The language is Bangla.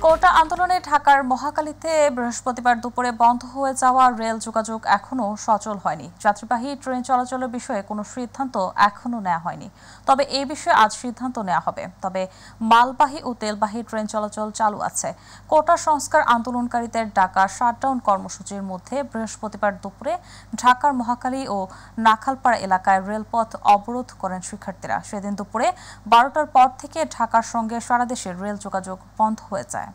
কোটা আন্দোলনে ঢাকার মহাখালীতে বৃহস্পতিবার দুপুরে বন্ধ হয়ে যাওয়া রেল যোগাযোগ এখনো সচল হয়নি। যাত্রীবাহী ট্রেন চলাচলের বিষয়ে কোনো সিদ্ধান্ত এখনো নেওয়া হয়নি। তবে এই বিষয়ে আজ সিদ্ধান্ত নেওয়া হবে। তবে মালবাহী ও তেলবাহী ট্রেন চলাচল চালু আছে। কোটা সংস্কার আন্দোলনকারীদের ডাকা শাটডাউন কর্মসূচির মধ্যে বৃহস্পতিবার দুপুরে ঢাকার মহাখালী ও নাখালপাড়া এলাকায় রেলপথ অবরোধ করেন শিক্ষার্থীরা। সেদিন দুপুরে 12টার পর থেকে ঢাকার সঙ্গে সারা দেশের রেল যোগাযোগ বন্ধ হয়ে যায়।